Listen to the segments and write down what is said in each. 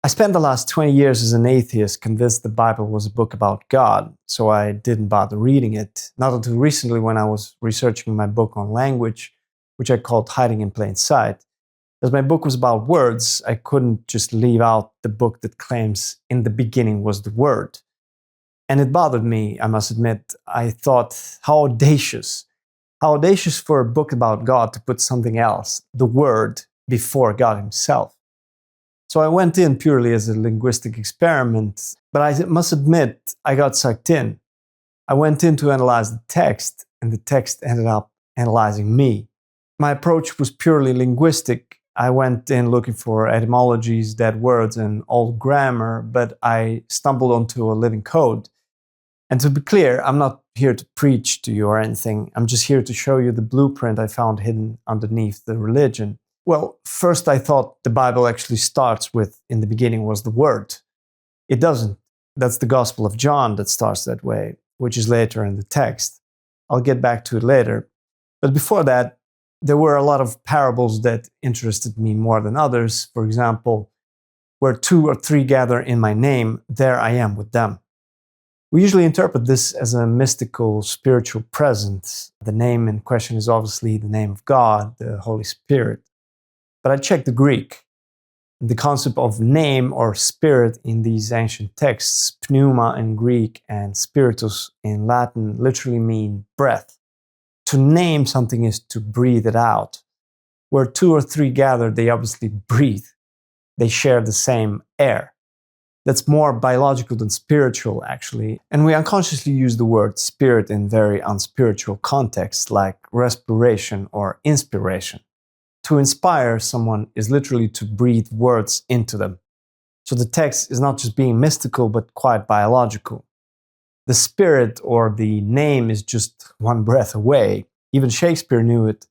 I spent the last 20 years as an atheist, convinced the Bible was a book about God, so I didn't bother reading it. Not until recently, when I was researching my book on language, which I called Hiding in Plain Sight. As my book was about words, I couldn't just leave out the book that claims in the beginning was the Word. And it bothered me, I must admit. I thought, how audacious for a book about God to put something else, the Word, before God Himself. So I went in purely as a linguistic experiment, but I must admit, I got sucked in. I went in to analyze the text, and the text ended up analyzing me. My approach was purely linguistic. I went in looking for etymologies, dead words, and old grammar, but I stumbled onto a living code. And to be clear, I'm not here to preach to you or anything. I'm just here to show you the blueprint I found hidden underneath the religion. Well, first I thought the Bible actually starts with, in the beginning was the Word. It doesn't. That's the Gospel of John that starts that way, which is later in the text. I'll get back to it later. But before that, there were a lot of parables that interested me more than others. For example, where 2 or 3 gather in my name, there I am with them. We usually interpret this as a mystical, spiritual presence. The name in question is obviously the name of God, the Holy Spirit. But I checked the Greek. The concept of name or spirit in these ancient texts, pneuma in Greek and spiritus in Latin, literally mean breath. To name something is to breathe it out. Where 2 or 3 gather, they obviously breathe. They share the same air. That's more biological than spiritual, actually. And we unconsciously use the word spirit in very unspiritual contexts like respiration or inspiration. To inspire someone is literally to breathe words into them. So the text is not just being mystical, but quite biological. The spirit or the name is just one breath away. Even Shakespeare knew it.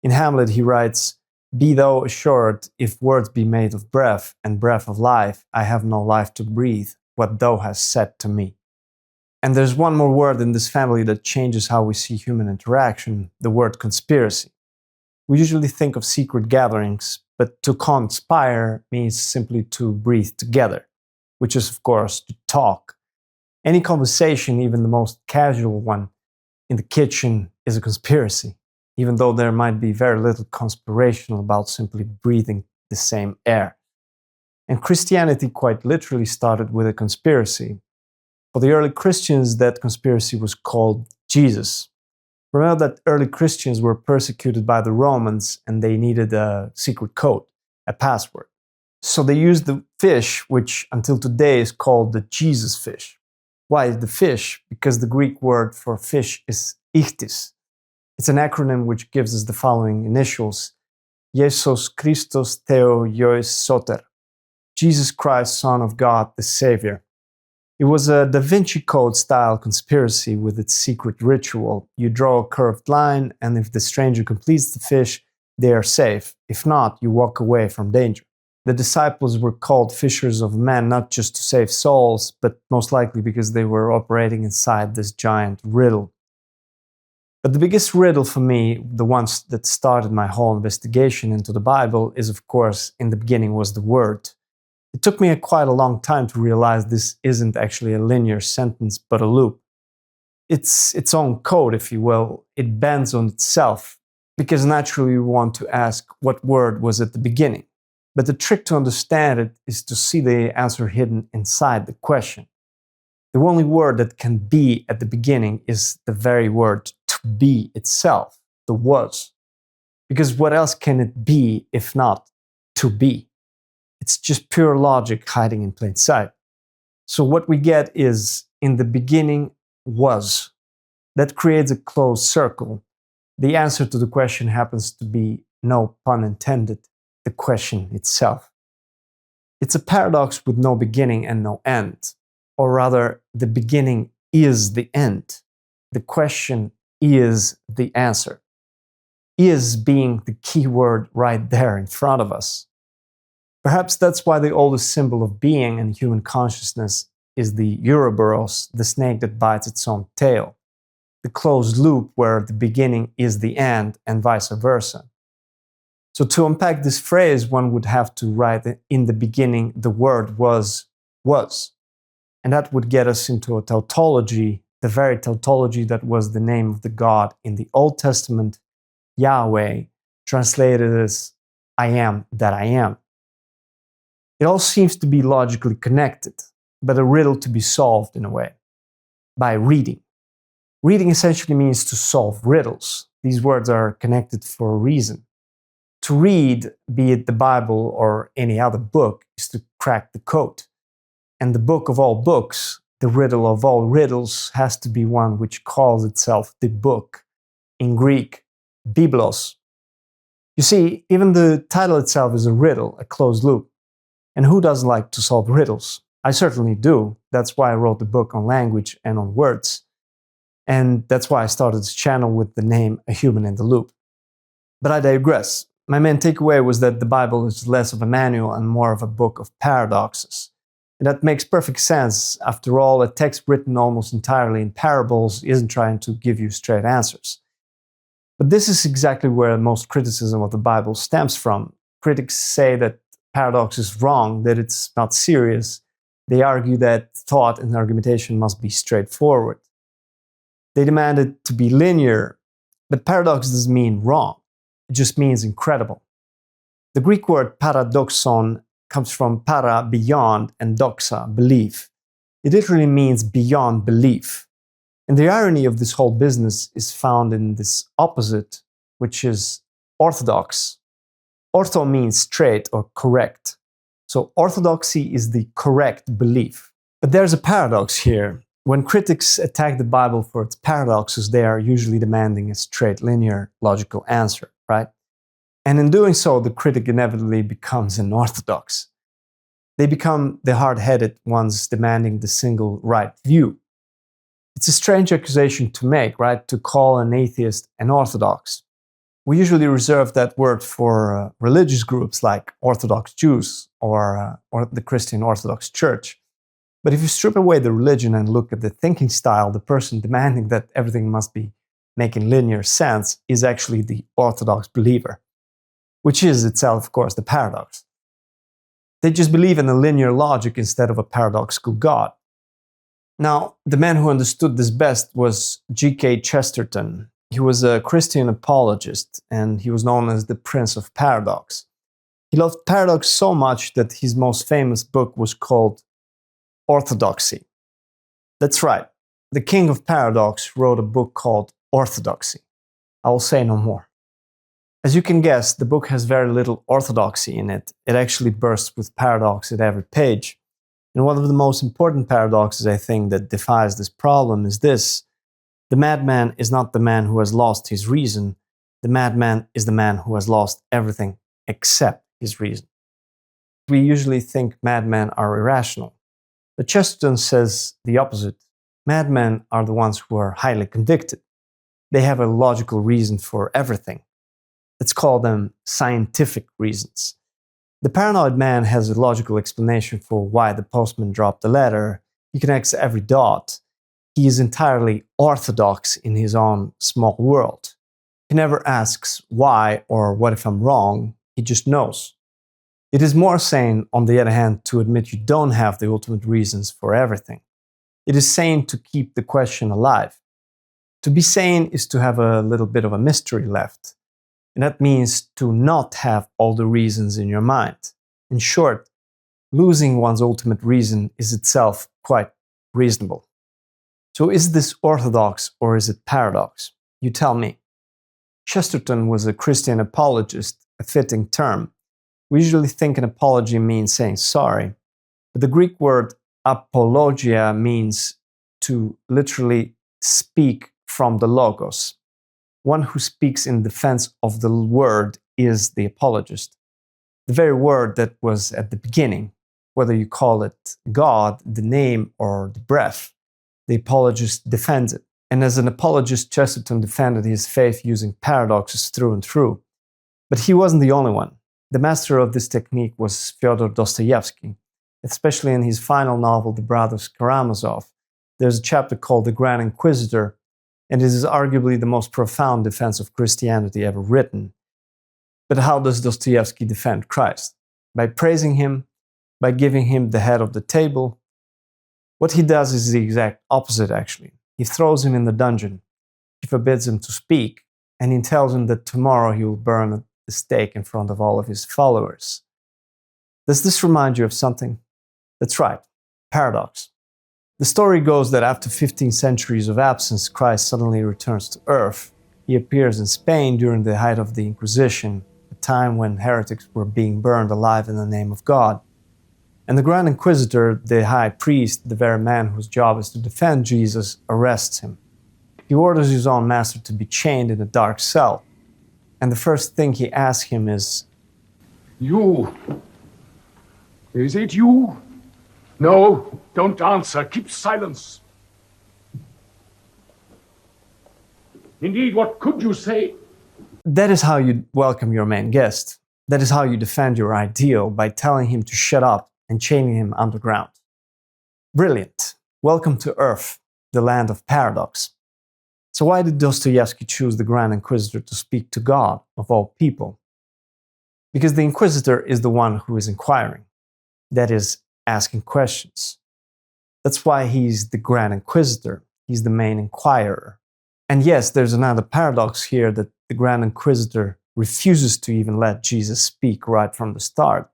In Hamlet, he writes, "Be thou assured, if words be made of breath, and breath of life, I have no life to breathe, what thou hast said to me." And there's one more word in this family that changes how we see human interaction, the word conspiracy. We usually think of secret gatherings, but to conspire means simply to breathe together, which is, of course, to talk. Any conversation, even the most casual one, in the kitchen is a conspiracy, even though there might be very little conspirational about simply breathing the same air. And Christianity quite literally started with a conspiracy. For the early Christians, that conspiracy was called Jesus. Remember that early Christians were persecuted by the Romans and they needed a secret code, a password. So they used the fish, which until today is called the Jesus fish. Why the fish? Because the Greek word for fish is ichthys. It's an acronym which gives us the following initials: Jesus Christos Theo Iois Soter. Jesus Christ, Son of God, the Savior. It was a Da Vinci Code style conspiracy with its secret ritual. You draw a curved line, and if the stranger completes the fish, they are safe. If not, you walk away from danger. The disciples were called fishers of men, not just to save souls, but most likely because they were operating inside this giant riddle. But the biggest riddle for me, the one that started my whole investigation into the Bible, is of course, in the beginning was the Word. It took me quite a long time to realize this isn't actually a linear sentence, but a loop. It's its own code, if you will. It bends on itself, because naturally we want to ask what word was at the beginning. But the trick to understand it is to see the answer hidden inside the question. The only word that can be at the beginning is the very word to be itself, the was. Because what else can it be if not to be? It's just pure logic hiding in plain sight. So what we get is, in the beginning was. That creates a closed circle. The answer to the question happens to be, no pun intended, the question itself. It's a paradox with no beginning and no end. Or rather, the beginning is the end. The question is the answer. Is being the key word right there in front of us. Perhaps that's why the oldest symbol of being and human consciousness is the Ouroboros, the snake that bites its own tail. The closed loop where the beginning is the end and vice versa. So to unpack this phrase, one would have to write in the beginning, the word was. And that would get us into a tautology, the very tautology that was the name of the God in the Old Testament, Yahweh, translated as I am that I am. It all seems to be logically connected, but a riddle to be solved in a way, by reading. Reading essentially means to solve riddles. These words are connected for a reason. To read, be it the Bible or any other book, is to crack the code. And the book of all books, the riddle of all riddles, has to be one which calls itself the book, in Greek, biblos. You see, even the title itself is a riddle, a closed loop. And who doesn't like to solve riddles? I certainly do. That's why I wrote the book on language and on words. And that's why I started this channel with the name A Human in the Loop. But I digress. My main takeaway was that the Bible is less of a manual and more of a book of paradoxes. And that makes perfect sense. After all, a text written almost entirely in parables isn't trying to give you straight answers. But this is exactly where most criticism of the Bible stems from. Critics say that paradox is wrong, that it's not serious. They argue that thought and argumentation must be straightforward. They demand it to be linear, but paradox doesn't mean wrong. It just means incredible. The Greek word paradoxon comes from para, beyond, and doxa, belief. It literally means beyond belief. And the irony of this whole business is found in this opposite, which is orthodox. Ortho means straight or correct. So orthodoxy is the correct belief. But there's a paradox here. When critics attack the Bible for its paradoxes, they are usually demanding a straight, linear, logical answer, right? And in doing so, the critic inevitably becomes an orthodox. They become the hard-headed ones demanding the single right view. It's a strange accusation to make, right? To call an atheist an orthodox. We usually reserve that word for religious groups like Orthodox Jews or the Christian Orthodox Church. But if you strip away the religion and look at the thinking style, the person demanding that everything must be making linear sense is actually the Orthodox believer, which is itself, of course, the paradox. They just believe in a linear logic instead of a paradoxical God. Now, the man who understood this best was G.K. Chesterton. He was a Christian apologist, and he was known as the Prince of Paradox. He loved paradox so much that his most famous book was called Orthodoxy. That's right, the king of paradox wrote a book called Orthodoxy. I will say no more. As you can guess, the book has very little orthodoxy in it. It actually bursts with paradox at every page. And one of the most important paradoxes, I think, that defies this problem is this: the madman is not the man who has lost his reason. The madman is the man who has lost everything except his reason. We usually think madmen are irrational. But Chesterton says the opposite. Madmen are the ones who are highly convicted. They have a logical reason for everything. Let's call them scientific reasons. The paranoid man has a logical explanation for why the postman dropped the letter. He connects every dot. He is entirely orthodox in his own small world. He never asks why or what if I'm wrong. He just knows. It is more sane, on the other hand, to admit you don't have the ultimate reasons for everything. It is sane to keep the question alive. To be sane is to have a little bit of a mystery left. And that means to not have all the reasons in your mind. In short, losing one's ultimate reason is itself quite reasonable. So is this orthodox or is it paradox? You tell me. Chesterton was a Christian apologist, a fitting term. We usually think an apology means saying sorry, but the Greek word apologia means to literally speak from the logos. One who speaks in defense of the word is the apologist. The very word that was at the beginning, whether you call it God, the name, or the breath, the apologist defends it. And as an apologist, Chesterton defended his faith using paradoxes through and through. But he wasn't the only one. The master of this technique was Fyodor Dostoevsky, especially in his final novel, The Brothers Karamazov. There's a chapter called The Grand Inquisitor, and it is arguably the most profound defense of Christianity ever written. But how does Dostoevsky defend Christ? By praising him, by giving him the head of the table. What he does is the exact opposite, actually. He throws him in the dungeon, he forbids him to speak, and he tells him that tomorrow he will burn at the stake in front of all of his followers. Does this remind you of something? That's right, paradox. The story goes that after 15 centuries of absence, Christ suddenly returns to earth. He appears in Spain during the height of the Inquisition, a time when heretics were being burned alive in the name of God. And the Grand Inquisitor, the high priest, the very man whose job is to defend Jesus, arrests him. He orders his own master to be chained in a dark cell. And the first thing he asks him is, "You. Is it you? No, don't answer. Keep silence. Indeed, what could you say?" That is how you welcome your main guest. That is how you defend your ideal, by telling him to shut up and chaining him underground. Brilliant. Welcome to Earth, the land of paradox. So why did Dostoevsky choose the Grand Inquisitor to speak to God, of all people? Because the Inquisitor is the one who is inquiring, that is, asking questions. That's why he's the Grand Inquisitor. He's the main inquirer. And yes, there's another paradox here, that the Grand Inquisitor refuses to even let Jesus speak right from the start.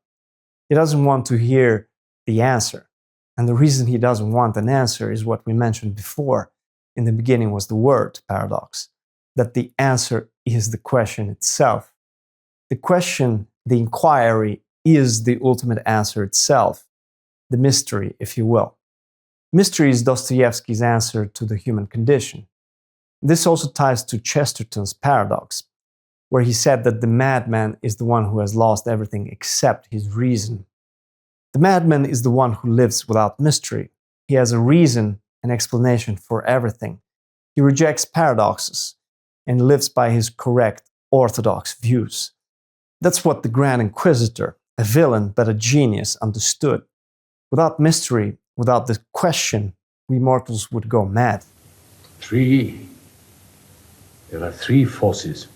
He doesn't want to hear the answer. And the reason he doesn't want an answer is what we mentioned before. In the beginning was the word paradox, that the answer is the question itself. The question, the inquiry, is the ultimate answer itself, the mystery, if you will. Mystery is Dostoevsky's answer to the human condition. This also ties to Chesterton's paradox, where he said that the madman is the one who has lost everything except his reason. The madman is the one who lives without mystery. He has a reason, an explanation for everything. He rejects paradoxes and lives by his correct, orthodox views. That's what the Grand Inquisitor, a villain but a genius, understood. Without mystery, without the question, we mortals would go mad. There are three forces.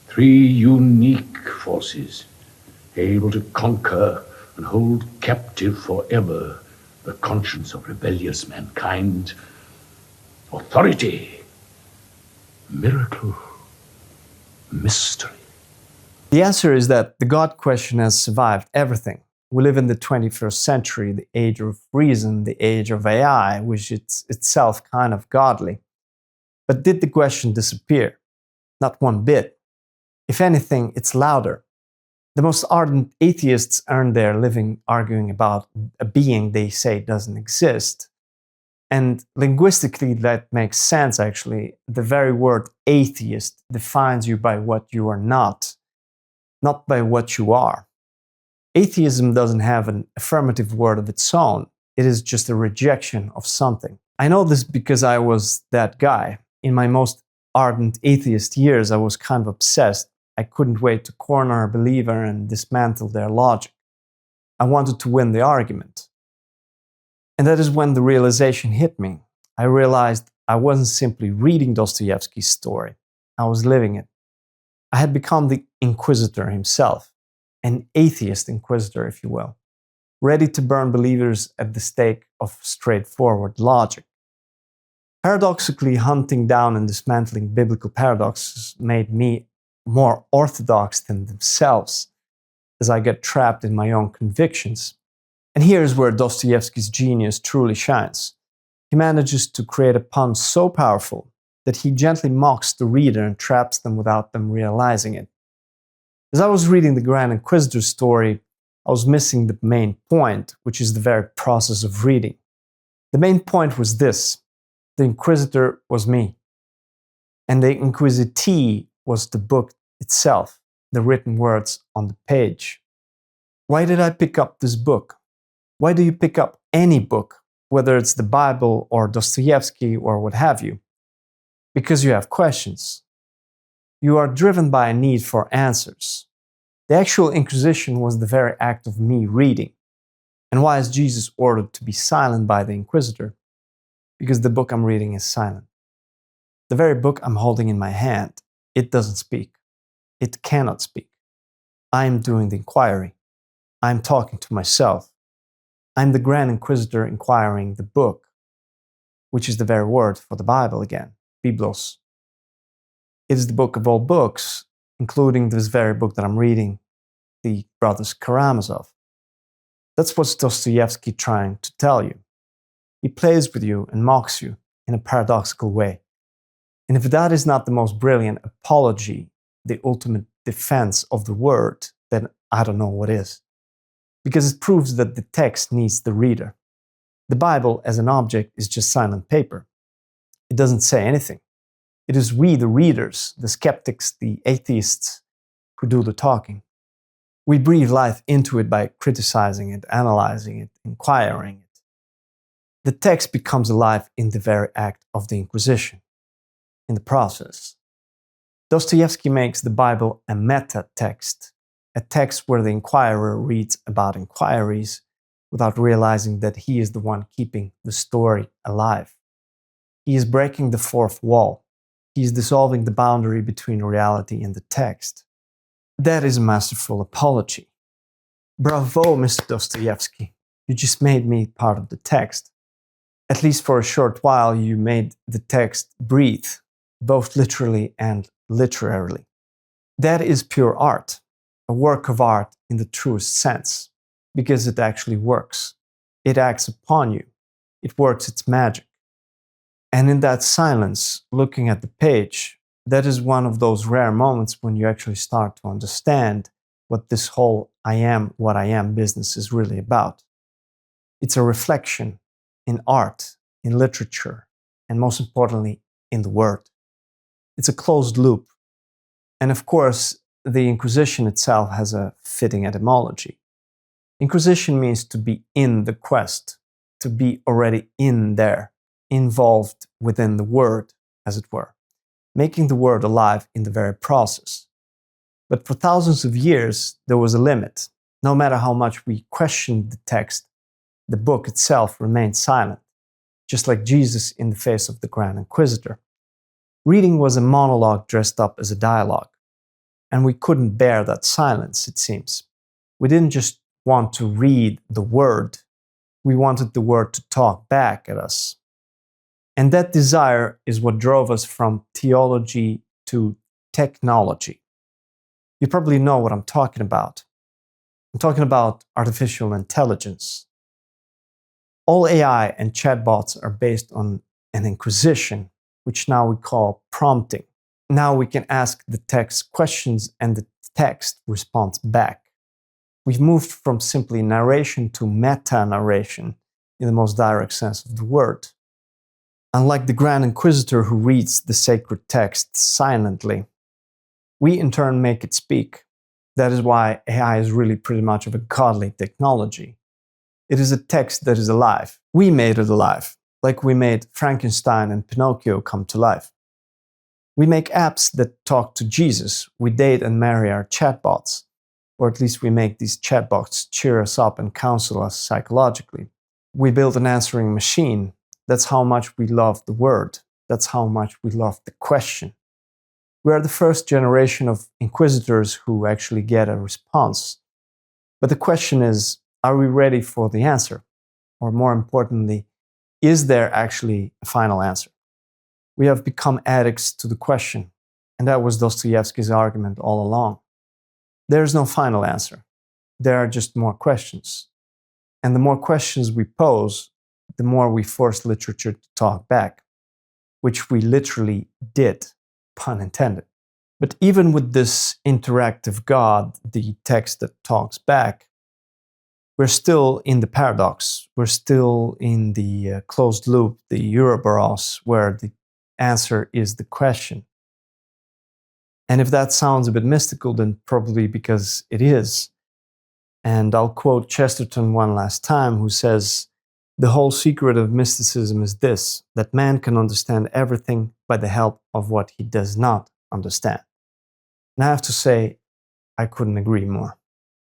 Three unique forces, able to conquer and hold captive forever the conscience of rebellious mankind: authority, miracle, mystery. The answer is that the God question has survived everything. We live in the 21st century, the age of reason, the age of AI, which is itself kind of godly. But did the question disappear? Not one bit. If anything, it's louder. The most ardent atheists earn their living arguing about a being they say doesn't exist. And linguistically, that makes sense, actually. The very word atheist defines you by what you are not by what you are. Atheism doesn't have an affirmative word of its own. It is just a rejection of something. I know this because I was that guy. In my most ardent atheist years, I was kind of obsessed. I couldn't wait to corner a believer and dismantle their logic. I wanted to win the argument. And that is when the realization hit me. I realized I wasn't simply reading Dostoevsky's story. I was living it. I had become the Inquisitor himself, an atheist Inquisitor, if you will, ready to burn believers at the stake of straightforward logic. Paradoxically, hunting down and dismantling biblical paradoxes made me more orthodox than themselves, as I get trapped in my own convictions. And here's where Dostoevsky's genius truly shines. He manages to create a pun so powerful that he gently mocks the reader and traps them without them realizing it. As I was reading the Grand Inquisitor's story, I was missing the main point, which is the very process of reading. The main point was this: the Inquisitor was me, and the Inquisitee was the book itself, the written words on the page. Why did I pick up this book? Why do you pick up any book, whether it's the Bible or Dostoevsky or what have you? Because you have questions. You are driven by a need for answers. The actual Inquisition was the very act of me reading. And why is Jesus ordered to be silent by the Inquisitor? Because the book I'm reading is silent. The very book I'm holding in my hand, it doesn't speak. It cannot speak. I'm doing the inquiry. I'm talking to myself. I'm the Grand Inquisitor inquiring the book, which is the very word for the Bible again, Biblos. It is the book of all books, including this very book that I'm reading, the Brothers Karamazov. That's what Dostoevsky trying to tell you. He plays with you and mocks you in a paradoxical way. And if that is not the most brilliant apology, the ultimate defense of the word, then I don't know what is. Because it proves that the text needs the reader. The Bible as an object is just silent paper. It doesn't say anything. It is we, the readers, the skeptics, the atheists, who do the talking. We breathe life into it by criticizing it, analyzing it, inquiring it. The text becomes alive in the very act of the Inquisition, in the process. Dostoevsky makes the Bible a meta-text, a text where the inquirer reads about inquiries without realizing that he is the one keeping the story alive. He is breaking the fourth wall. He is dissolving the boundary between reality and the text. That is a masterful apology. Bravo, Mr. Dostoevsky. You just made me part of the text. At least for a short while, you made the text breathe, both literally and literarily. That is pure art, a work of art in the truest sense, because it actually works. It acts upon you. It works its magic. And in that silence, looking at the page, that is one of those rare moments when you actually start to understand what this whole I am what I am business is really about. It's a reflection in art, in literature, and most importantly, in the word. It's a closed loop. And of course, the Inquisition itself has a fitting etymology. Inquisition means to be in the quest, to be already in there, involved within the word, as it were, making the word alive in the very process. But for thousands of years, there was a limit. No matter how much we questioned the text, the book itself remained silent, just like Jesus in the face of the Grand Inquisitor. Reading was a monologue dressed up as a dialogue, and we couldn't bear that silence, it seems. We didn't just want to read the word, we wanted the word to talk back at us. And that desire is what drove us from theology to technology. You probably know what I'm talking about. I'm talking about artificial intelligence. All AI and chatbots are based on an inquisition, which now we call prompting. Now we can ask the text questions and the text responds back. We've moved from simply narration to meta-narration in the most direct sense of the word. Unlike the Grand Inquisitor who reads the sacred text silently, we in turn make it speak. That is why AI is really pretty much of a godly technology. It is a text that is alive. We made it alive, like we made Frankenstein and Pinocchio come to life. We make apps that talk to Jesus. We date and marry our chatbots, or at least we make these chatbots cheer us up and counsel us psychologically. We build an answering machine. That's how much we love the word. That's how much we love the question. We are the first generation of inquisitors who actually get a response. But the question is, are we ready for the answer? Or more importantly, is there actually a final answer? We have become addicts to the question, and that was Dostoevsky's argument all along. There is no final answer. There are just more questions. And the more questions we pose, the more we force literature to talk back, which we literally did, pun intended. But even with this interactive God, the text that talks back, we're still in the paradox. We're still in the closed loop, the Ouroboros, where the answer is the question. And if that sounds a bit mystical, then probably because it is. And I'll quote Chesterton one last time, who says, "The whole secret of mysticism is this, that man can understand everything by the help of what he does not understand." And I have to say, I couldn't agree more.